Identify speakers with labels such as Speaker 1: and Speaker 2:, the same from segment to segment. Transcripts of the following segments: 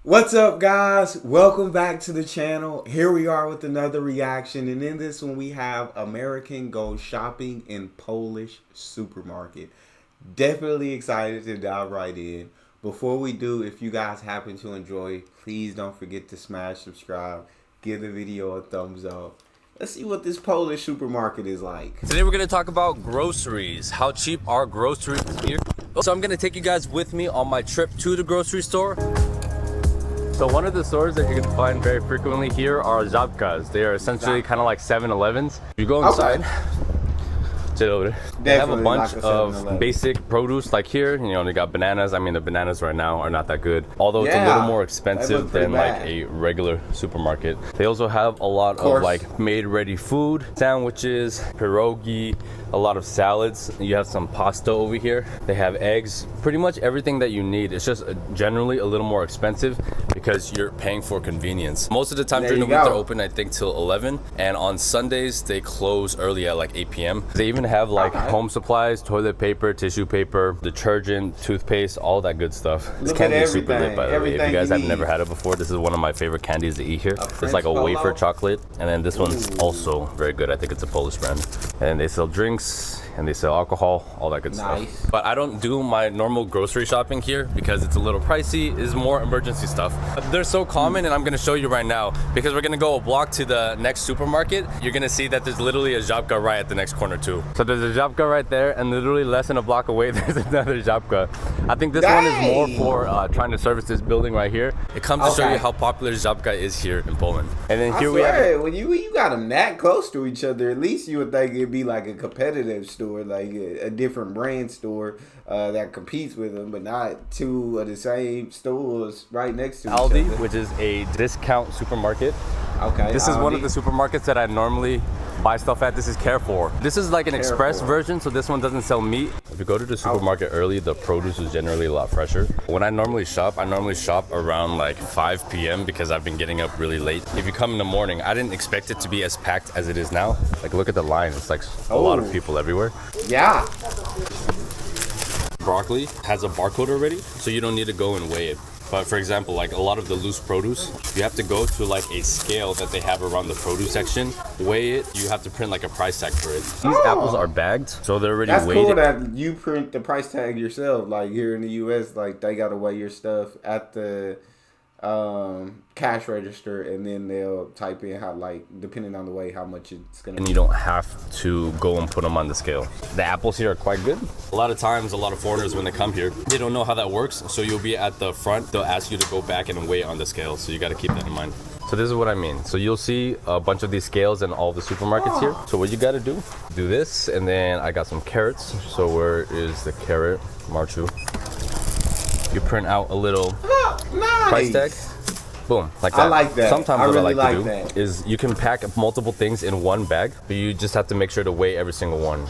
Speaker 1: What's up, guys? Welcome back to the channel. Here we are with another reaction, and in this one we have American goes shopping in Polish supermarket. Definitely excited to dive right in. Before we do, if you guys happen to enjoy, please don't forget to smash subscribe, give the video a thumbs up. Let's see what this Polish supermarket is like.
Speaker 2: Today we're going to talk about groceries. How cheap are groceries here? So I'm going to take you guys with me on my trip to the grocery store. So one of the stores that you can find very frequently here are Żabkas. They are essentially kind of like 7-Elevens. You go inside, sit over there. They have a bunch of basic produce like here. You know, they got bananas. I mean, the bananas right now are not that good. Although it's a little more expensive than like a regular supermarket. They also have a lot of like made ready food, sandwiches, pierogi, a lot of salads. You have some pasta over here. They have eggs, pretty much everything that you need. It's just generally a little more expensive because you're paying for convenience. Most of the time during the week they're open, I think, till 11, and on Sundays they close early at like 8 p.m. They even have like home supplies, toilet paper, tissue paper, detergent, toothpaste, all that good stuff. This candy is super lit, by the way. If you guys have never had it before, this is one of my favorite candies to eat here. It's like a wafer chocolate, and then this one's also very good. I think it's a Polish brand. And they sell drinks, and they sell alcohol, all that good stuff. But I don't do my normal grocery shopping here because it's a little pricey. It's more emergency stuff. They're so common, and I'm gonna show you right now because we're gonna go a block to the next supermarket. You're gonna see that there's literally a Żabka right at the next corner too. So there's a Żabka right there, and literally less than a block away there's another Żabka. I think this one is more for trying to service this building right here. It comes to show you how popular Żabka is here in Poland. And then here we have
Speaker 1: when you got them that close to each other, at least you would think it'd be like a competitive store, like a different brand store that competes with them, but not two of the same stores right next to each other.
Speaker 2: Aldi, which is a discount supermarket. This is one of the supermarkets that I normally buy stuff at. This is Carrefour. This is like an express version, so this one doesn't sell meat. If you go to the supermarket early, the produce is generally a lot fresher. When I normally shop around like 5 p.m. because I've been getting up really late. If you come in the morning, I didn't expect it to be as packed as it is now. Like, look at the line. It's like a lot of people everywhere.
Speaker 1: Yeah.
Speaker 2: Broccoli has a barcode already, so you don't need to go and weigh it. But for example, like a lot of the loose produce, you have to go to like a scale that they have around the produce section, weigh it, you have to print like a price tag for it. These apples are bagged, so they're already weighed.
Speaker 1: That's cool that you print the price tag yourself. Like here in the US, like they gotta weigh your stuff at the cash register, and then they'll type in how, like, depending on the weight, how much it's gonna be.
Speaker 2: And you don't have to go and put them on the scale. The apples here are quite good. A lot of times, a lot of foreigners, when they come here, they don't know how that works, so you'll be at the front, they'll ask you to go back and weigh on the scale, so you got to keep that in mind. So this is what I mean. So you'll see a bunch of these scales in all the supermarkets here. So what you got to do this, and then I got some carrots. So where is the carrot? Marchu. You print out a little price tag. Boom, like that.
Speaker 1: I like that.
Speaker 2: Sometimes what I like to do is you can pack multiple things in one bag, but you just have to make sure to weigh every single one.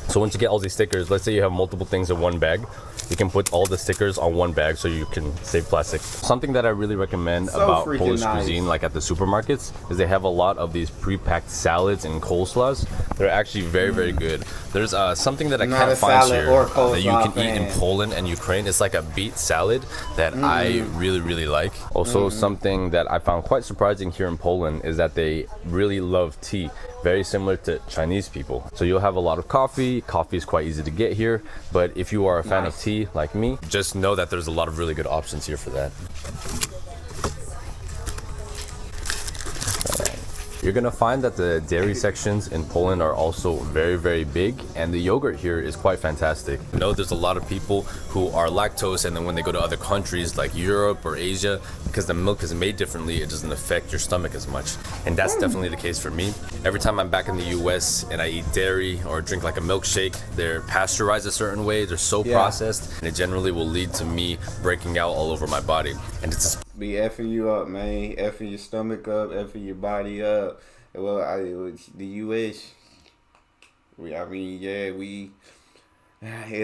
Speaker 2: So once you get all these stickers, let's say you have multiple things in one bag, you can put all the stickers on one bag so you can save plastic. Something that I really recommend about Polish cuisine, like at the supermarkets, is they have a lot of these pre-packed salads and coleslaws. They're actually very, very good. There's something that I can't find here that you can eat in Poland and Ukraine. It's like a beet salad that I really, really like. Also, something that I found quite surprising here in Poland is that they really love tea. Very similar to Chinese people. So you'll have a lot of coffee. Coffee is quite easy to get here, but if you are a fan of tea like me, just know that there's a lot of really good options here for that. You're gonna find that the dairy sections in Poland are also very, very big, and the yogurt here is quite fantastic. I know there's a lot of people who are lactose, and then when they go to other countries like Europe or Asia, because the milk is made differently, it doesn't affect your stomach as much. And that's definitely the case for me. Every time I'm back in the US and I eat dairy or drink like a milkshake, they're pasteurized a certain way, they're so processed, and it generally will lead to me breaking out all over my body. And it's
Speaker 1: be effing you up, man. Effing your stomach up, effing your body up. Well, the US, it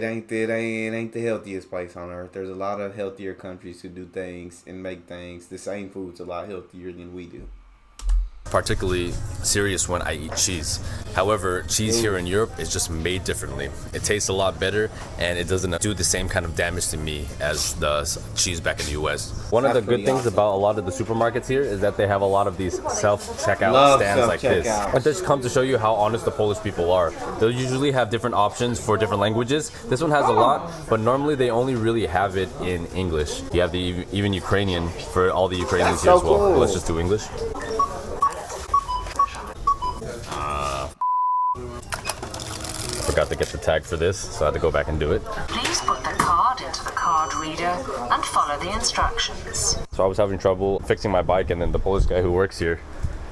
Speaker 1: ain't the healthiest place on earth. There's a lot of healthier countries who do things and make things. The same food's a lot healthier than we do.
Speaker 2: particularly serious when I eat cheese. However, cheese here in Europe is just made differently. It tastes a lot better and it doesn't do the same kind of damage to me as the cheese back in the US. One of the good things about a lot of the supermarkets here is that they have a lot of these self-checkout stands like this. It just comes to show you how honest the Polish people are. They'll usually have different options for different languages. This one has a lot, but normally they only really have it in English. You have the even Ukrainian for all the Ukrainians here as well.
Speaker 1: Cool.
Speaker 2: Let's just do English. Forgot to get the tag for this, so I had to go back and do it.
Speaker 3: Please put the card into the card reader and follow the instructions.
Speaker 2: So I was having trouble fixing my bike, and then the Polish guy who works here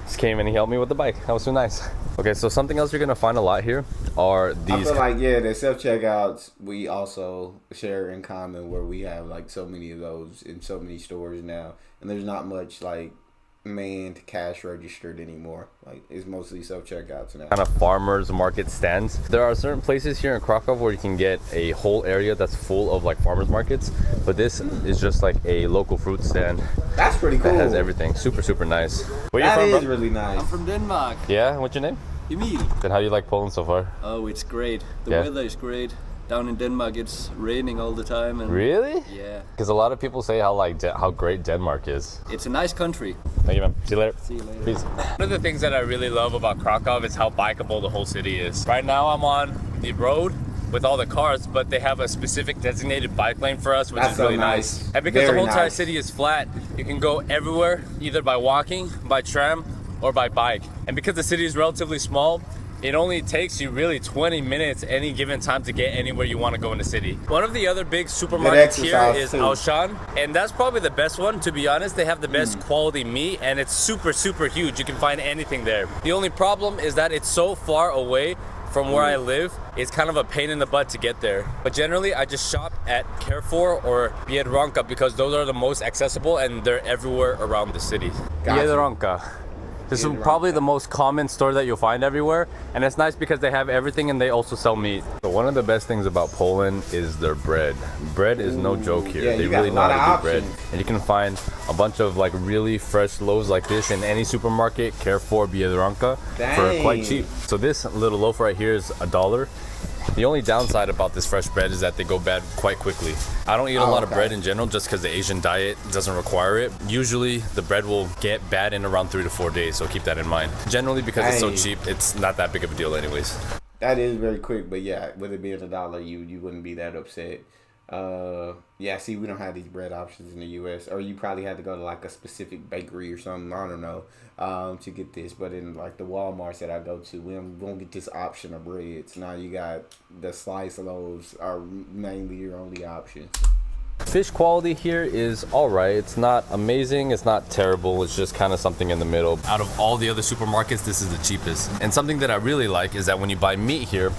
Speaker 2: just came and he helped me with the bike. That was so nice. Okay, so something else you're gonna find a lot here are these.
Speaker 1: I feel like, yeah, the self-checkouts we also share in common, where we have like so many of those in so many stores now, and there's not much like manned cash registered anymore. Like, it's mostly self-checkouts now.
Speaker 2: Kind of farmers market stands. There are certain places here in Krakow where you can get a whole area that's full of like farmers markets, but this is just like a local fruit stand.
Speaker 1: That's pretty cool.
Speaker 2: That has everything. Super nice. Where
Speaker 1: That
Speaker 2: you from,
Speaker 1: is
Speaker 2: bro?
Speaker 1: really nice.
Speaker 4: I'm from Denmark.
Speaker 2: Yeah, what's your name?
Speaker 4: Emil.
Speaker 2: And how do you like Poland so far?
Speaker 4: Oh, it's great. The
Speaker 2: Yeah.
Speaker 4: weather is great. Down in Denmark, it's raining all the time. And
Speaker 2: Really?
Speaker 4: Yeah.
Speaker 2: Because a lot of people say how great Denmark is.
Speaker 4: It's a nice country.
Speaker 2: Thank you, man. See you later.
Speaker 4: See you later.
Speaker 2: Peace. One of the things that I really love about Krakow is how bikeable the whole city is. Right now I'm on the road with all the cars, but they have a specific designated bike lane for us, which
Speaker 1: That's
Speaker 2: is
Speaker 1: so
Speaker 2: really
Speaker 1: nice.
Speaker 2: nice. And because the
Speaker 1: Very
Speaker 2: whole entire
Speaker 1: nice.
Speaker 2: city is flat, you can go everywhere, either by walking, by tram, or by bike. And because the city is relatively small, it only takes you really 20 minutes any given time to get anywhere you want to go in the city. One of the other big supermarkets here
Speaker 1: exercise
Speaker 2: is
Speaker 1: too.
Speaker 2: Auchan, and that's probably the best one, to be honest. They have the best quality meat, and it's super huge. You can find anything there. The only problem is that it's so far away from where I live. It's kind of a pain in the butt to get there. But generally, I just shop at Carrefour or Biedronka because those are the most accessible and they're everywhere around the city.
Speaker 1: Gotcha.
Speaker 2: Biedronka. This is
Speaker 1: Biedronka.
Speaker 2: probably the most common store that you'll find everywhere, and it's nice because they have everything and they also sell meat. So one of the best things about Poland is their bread. Bread is no joke here.
Speaker 1: yeah,
Speaker 2: They
Speaker 1: you got
Speaker 2: really
Speaker 1: a
Speaker 2: know
Speaker 1: lot
Speaker 2: how
Speaker 1: of
Speaker 2: to do bread.
Speaker 1: options.
Speaker 2: And you can find a bunch of like really fresh loaves like this in any supermarket, Carrefour, Biedronka, for quite
Speaker 1: Dang.
Speaker 2: cheap. So this little loaf right here is $1. The only downside about this fresh bread is that they go bad quite quickly. I don't eat a lot of
Speaker 1: okay.
Speaker 2: bread in general just because the Asian diet doesn't require it. Usually the bread will get bad in around 3 to 4 days, so keep that in mind. Generally, because it's so
Speaker 1: Hey.
Speaker 2: cheap, it's not that big of a deal anyways.
Speaker 1: That is very quick, but yeah, with it being $1, you wouldn't be that upset. Yeah, see, we don't have these bread options in the U.S. Or you probably had to go to like a specific bakery or something, I don't know, to get this. But in like the Walmarts that I go to, we don't get this option of breads. Now you got the slice loaves are mainly your only option.
Speaker 2: Fish quality here is alright. It's not amazing, it's not terrible, it's just kind of something in the middle. Out of all the other supermarkets, this is the cheapest. And something that I really like is that when you buy meat here,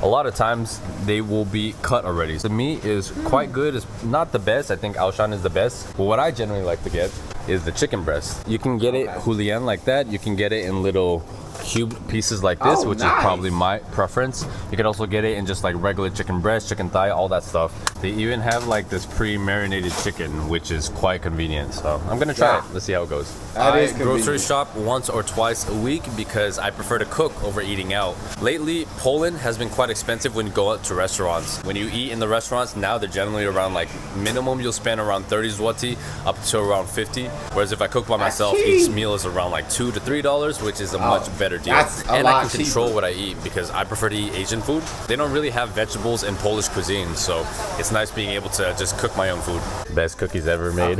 Speaker 2: a lot of times they will be cut already. The meat is quite good. It's not the best. I think Auchan is the best. But what I generally like to get is the chicken breast. You can get it julienne like that. You can get it in little cube pieces like this,
Speaker 1: Oh,
Speaker 2: which
Speaker 1: nice.
Speaker 2: is probably my preference. You can also get it in just like regular chicken breast, chicken thigh, all that stuff. They even have like this pre-marinated chicken, which is quite convenient. So I'm gonna try
Speaker 1: Yeah.
Speaker 2: it. Let's see how it goes.
Speaker 1: That
Speaker 2: I
Speaker 1: is
Speaker 2: grocery
Speaker 1: convenient.
Speaker 2: shop once or twice a week because I prefer to cook over eating out. Lately, Poland has been quite expensive when you go out to restaurants. When you eat in the restaurants, now they're generally around like minimum you'll spend around 30 zloty up to around 50. Whereas if I cook by myself, each
Speaker 1: cheap.
Speaker 2: meal is around like $2 to $3, which is a much better deal.
Speaker 1: that's a
Speaker 2: And I
Speaker 1: lot
Speaker 2: can control
Speaker 1: cheaper.
Speaker 2: what I eat because I prefer to eat Asian food. They don't really have vegetables in Polish cuisine, so it's nice being able to just cook my own food. Best cookies ever made.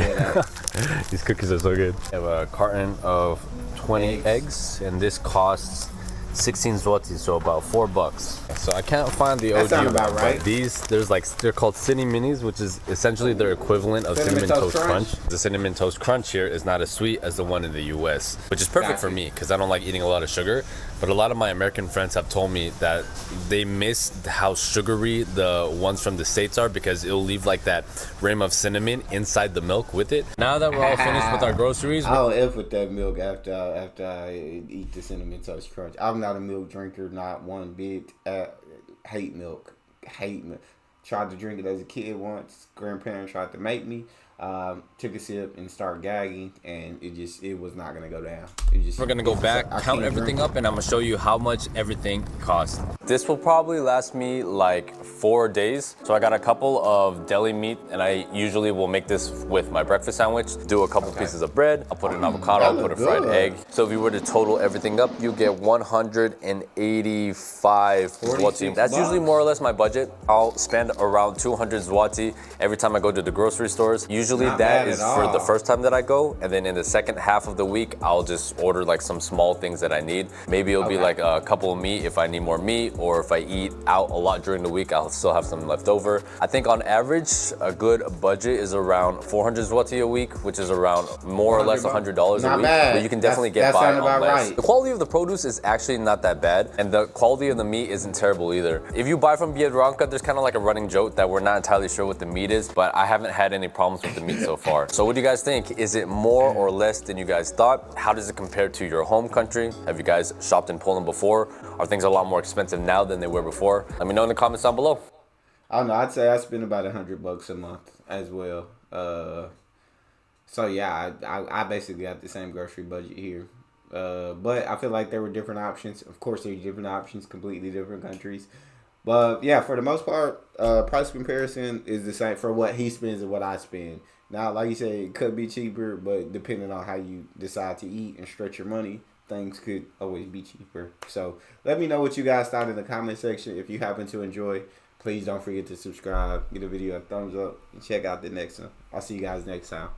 Speaker 2: These cookies are so good. I have a carton of 20 eggs, and this costs 16 zloty, so about $4. So I can't find the
Speaker 1: That
Speaker 2: OG
Speaker 1: sound
Speaker 2: one,
Speaker 1: about right.
Speaker 2: but these, they're called Cine Minis, which is essentially their equivalent of Cinnamon Toast Crunch. The Cinnamon Toast Crunch here is not as sweet as the one in the US, which is perfect for
Speaker 1: Gotcha.
Speaker 2: me because I don't like eating a lot of sugar. But a lot of my American friends have told me that they miss how sugary the ones from the States are because it'll leave like that rim of cinnamon inside the milk with it. Now that we're all finished with our groceries,
Speaker 1: I'll F with that milk after I eat the Cinnamon Toast Crunch. I'm not a milk drinker, not one bit. Hate milk. Tried to drink it as a kid once. Grandparents tried to make me. Took a sip and started gagging, and it was not gonna go down.
Speaker 2: We're gonna go back, count everything up, and I'm gonna show you how much everything costs. This will probably last me like 4 days. So I got a couple of deli meat, and I usually will make this with my breakfast sandwich. Do a couple pieces of bread. I'll put an avocado. I'll put a fried egg. So if you were to total everything up, you get 185 zloty. That's usually more or less my budget. I'll spend around 200 zloty every time I go to the grocery stores. Usually that is for the first time that I go, and then in the second half of the week, I'll just order like some small things that I need. Maybe it'll be like a couple of meat if I need more meat, or if I eat out a lot during the week, I'll still have some left over. I think on average, a good budget is around 400 zloty a week, which is around more or less $100 a week. But you can definitely get by on less. The quality of the produce is actually not that bad, and the quality of the meat isn't terrible either. If you buy from Biedronka, there's kind of like a running joke that we're not entirely sure what the meat is, but I haven't had any problems with the meat so far. So what do you guys think? Is it more or less than you guys thought? How does it compare to your home country? Have you guys shopped in Poland before? Are things a lot more expensive now than they were before? Let me know in the comments down below.
Speaker 1: I don't know. I'd say I spend about $100 a month as well. So yeah, I basically got the same grocery budget here. But I feel like there were different options. Of course, there's different options, completely different countries. But yeah, for the most part, price comparison is the same for what he spends and what I spend. Now, like you said, it could be cheaper, but depending on how you decide to eat and stretch your money, things could always be cheaper. So let me know what you guys thought in the comment section. If you happen to enjoy, please don't forget to subscribe, give the video a thumbs up, and check out the next one. I'll see you guys next time.